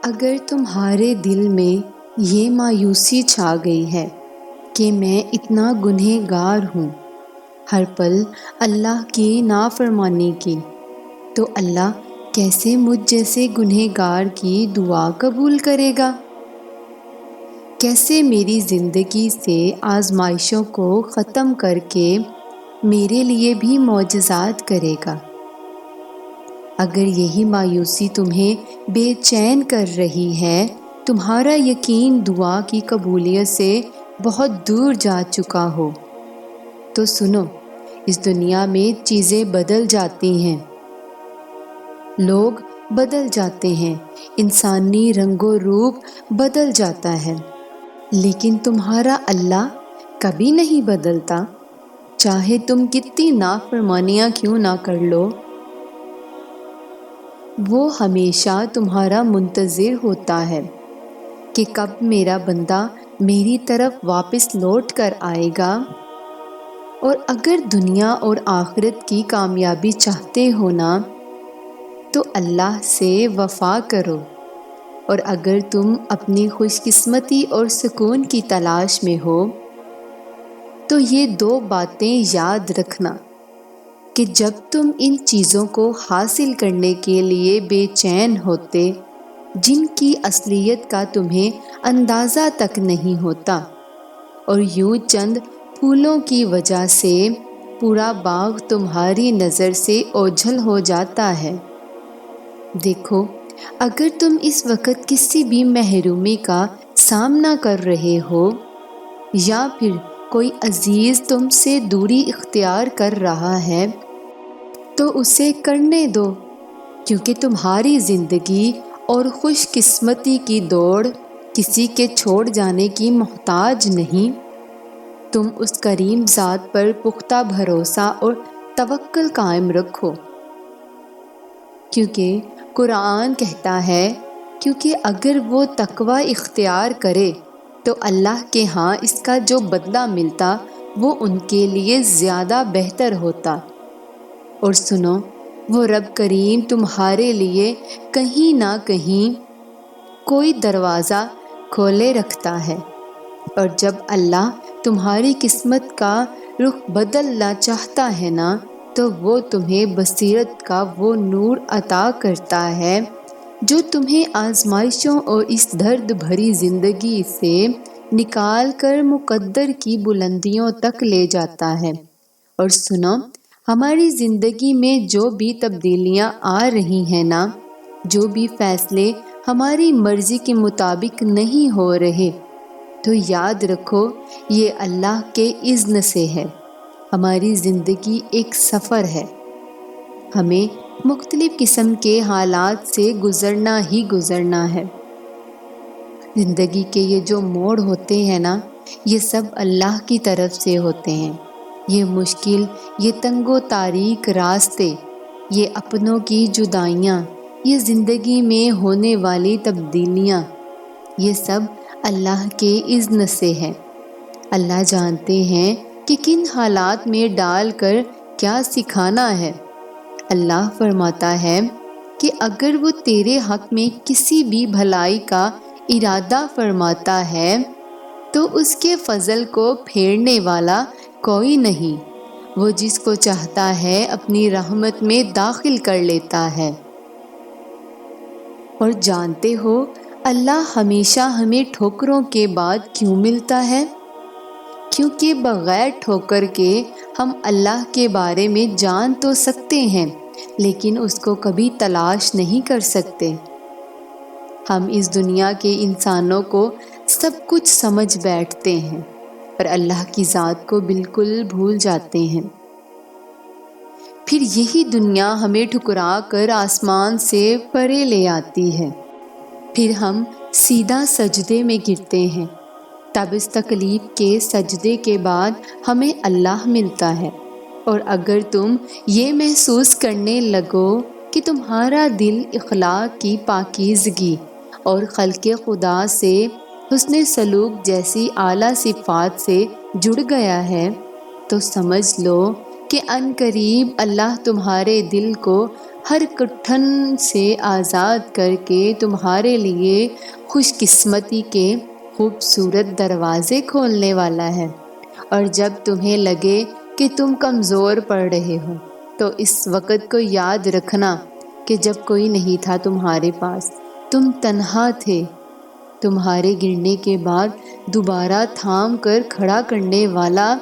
اگر تمہارے دل میں یہ مایوسی چھا گئی ہے کہ میں اتنا گنہگار ہوں، ہر پل اللہ کی نافرمانی کی، تو اللہ کیسے مجھ جیسے گنہگار کی دعا قبول کرے گا؟ کیسے میری زندگی سے آزمائشوں کو ختم کر کے میرے لیے بھی معجزات کرے گا؟ اگر یہی مایوسی تمہیں بے چین کر رہی ہے، تمہارا یقین دعا کی قبولیت سے بہت دور جا چکا ہو، تو سنو، اس دنیا میں چیزیں بدل جاتی ہیں، لوگ بدل جاتے ہیں، انسانی رنگ و روپ بدل جاتا ہے، لیکن تمہارا اللہ کبھی نہیں بدلتا، چاہے تم کتنی نافرمانیاں کیوں نہ کر لو۔ وہ ہمیشہ تمہارا منتظر ہوتا ہے کہ کب میرا بندہ میری طرف واپس لوٹ کر آئے گا۔ اور اگر دنیا اور آخرت کی کامیابی چاہتے ہو نا، تو اللہ سے وفا کرو، اور اگر تم اپنی خوش قسمتی اور سکون کی تلاش میں ہو، تو یہ دو باتیں یاد رکھنا کہ جب تم ان چیزوں کو حاصل کرنے کے لیے بے چین ہوتے، جن کی اصلیت کا تمہیں اندازہ تک نہیں ہوتا، اور یوں چند پھولوں کی وجہ سے پورا باغ تمہاری نظر سے اوجھل ہو جاتا ہے۔ دیکھو، اگر تم اس وقت کسی بھی محرومی کا سامنا کر رہے ہو، یا پھر کوئی عزیز تم سے دوری اختیار کر رہا ہے، تو اسے کرنے دو، کیونکہ تمہاری زندگی اور خوش قسمتی کی دوڑ کسی کے چھوڑ جانے کی محتاج نہیں۔ تم اس کریم ذات پر پختہ بھروسہ اور توکل قائم رکھو، کیونکہ قرآن کہتا ہے، کیونکہ اگر وہ تقوی اختیار کرے تو اللہ کے ہاں اس کا جو بدلہ ملتا وہ ان کے لیے زیادہ بہتر ہوتا۔ اور سنو، وہ رب کریم تمہارے لیے کہیں نہ کہیں کوئی دروازہ کھولے رکھتا ہے، اور جب اللہ تمہاری قسمت کا رخ بدلنا چاہتا ہے نا، تو وہ تمہیں بصیرت کا وہ نور عطا کرتا ہے جو تمہیں آزمائشوں اور اس درد بھری زندگی سے نکال کر مقدر کی بلندیوں تک لے جاتا ہے۔ اور سنو، ہماری زندگی میں جو بھی تبدیلیاں آ رہی ہیں نا، جو بھی فیصلے ہماری مرضی کے مطابق نہیں ہو رہے، تو یاد رکھو یہ اللہ کے اذن سے ہے۔ ہماری زندگی ایک سفر ہے، ہمیں مختلف قسم کے حالات سے گزرنا ہی گزرنا ہے۔ زندگی کے یہ جو موڑ ہوتے ہیں نا، یہ سب اللہ کی طرف سے ہوتے ہیں۔ یہ مشکل، یہ تنگ و تاریک راستے، یہ اپنوں کی جدائیاں، یہ زندگی میں ہونے والی تبدیلیاں، یہ سب اللہ کے اذن سے ہے۔ اللہ جانتے ہیں کہ کن حالات میں ڈال کر کیا سکھانا ہے۔ اللہ فرماتا ہے کہ اگر وہ تیرے حق میں کسی بھی بھلائی کا ارادہ فرماتا ہے، تو اس کے فضل کو پھیرنے والا کوئی نہیں، وہ جس کو چاہتا ہے اپنی رحمت میں داخل کر لیتا ہے۔ اور جانتے ہو اللہ ہمیشہ ہمیں ٹھوکروں کے بعد کیوں ملتا ہے؟ کیونکہ بغیر ٹھوکر کے ہم اللہ کے بارے میں جان تو سکتے ہیں، لیکن اس کو کبھی تلاش نہیں کر سکتے۔ ہم اس دنیا کے انسانوں کو سب کچھ سمجھ بیٹھتے ہیں، اور اللہ کی ذات کو بالکل بھول جاتے ہیں۔ پھر یہی دنیا ہمیں ٹھکرا کر آسمان سے پرے لے آتی ہے، پھر ہم سیدھا سجدے میں گرتے ہیں، تب اس تکلیف کے سجدے کے بعد ہمیں اللہ ملتا ہے۔ اور اگر تم یہ محسوس کرنے لگو کہ تمہارا دل اخلاق کی پاکیزگی اور خلق خدا سے حسن سلوک جیسی اعلیٰ صفات سے جڑ گیا ہے، تو سمجھ لو کہ عنقریب اللہ تمہارے دل کو ہر کٹھن سے آزاد کر کے تمہارے لیے خوش قسمتی کے خوبصورت دروازے کھولنے والا ہے۔ اور جب تمہیں لگے کہ تم کمزور پڑ رہے ہو تو اس وقت کو یاد رکھنا کہ جب کوئی نہیں تھا تمہارے پاس، تم تنہا تھے، تمہارے گرنے کے بعد دوبارہ تھام کر کھڑا کرنے والا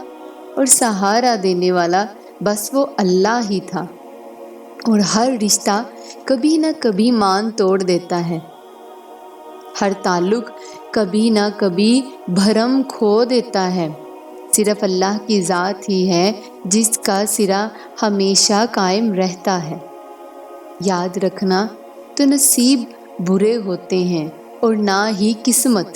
اور سہارا دینے والا بس وہ اللہ ہی تھا۔ اور ہر رشتہ کبھی نہ کبھی مان توڑ دیتا ہے، ہر تعلق کبھی نہ کبھی بھرم کھو دیتا ہے، صرف اللہ کی ذات ہی ہے جس کا سرا ہمیشہ قائم رہتا ہے۔ یاد رکھنا تو نصیب برے ہوتے ہیں اور نہ ہی قسمت،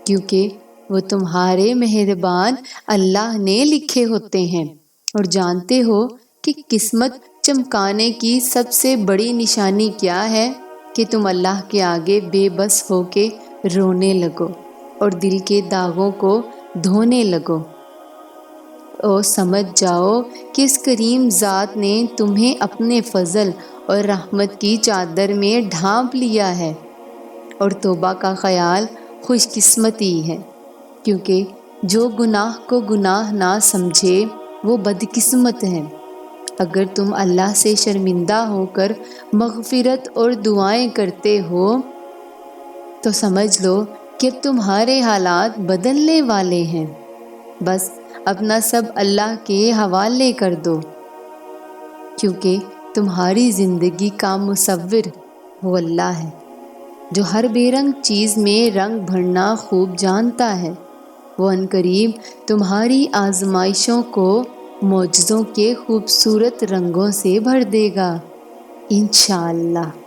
کیونکہ وہ تمہارے مہربان اللہ نے لکھے ہوتے ہیں۔ اور جانتے ہو کہ قسمت چمکانے کی سب سے بڑی نشانی کیا ہے؟ کہ تم اللہ کے آگے بے بس ہو کے رونے لگو اور دل کے داغوں کو دھونے لگو۔ اور سمجھ جاؤ کہ اس کریم ذات نے تمہیں اپنے فضل اور رحمت کی چادر میں ڈھانپ لیا ہے۔ اور توبہ کا خیال خوش قسمتی ہے، کیونکہ جو گناہ کو گناہ نہ سمجھے وہ بدقسمت ہے۔ اگر تم اللہ سے شرمندہ ہو کر مغفرت اور دعائیں کرتے ہو تو سمجھ لو کہ اب تمہارے حالات بدلنے والے ہیں۔ بس اپنا سب اللہ کے حوالے کر دو، کیونکہ تمہاری زندگی کا مصور وہ اللہ ہے جو ہر بے رنگ چیز میں رنگ بھرنا خوب جانتا ہے۔ وہ عنقریب تمہاری آزمائشوں کو معجزوں کے خوبصورت رنگوں سے بھر دے گا، انشاءاللہ۔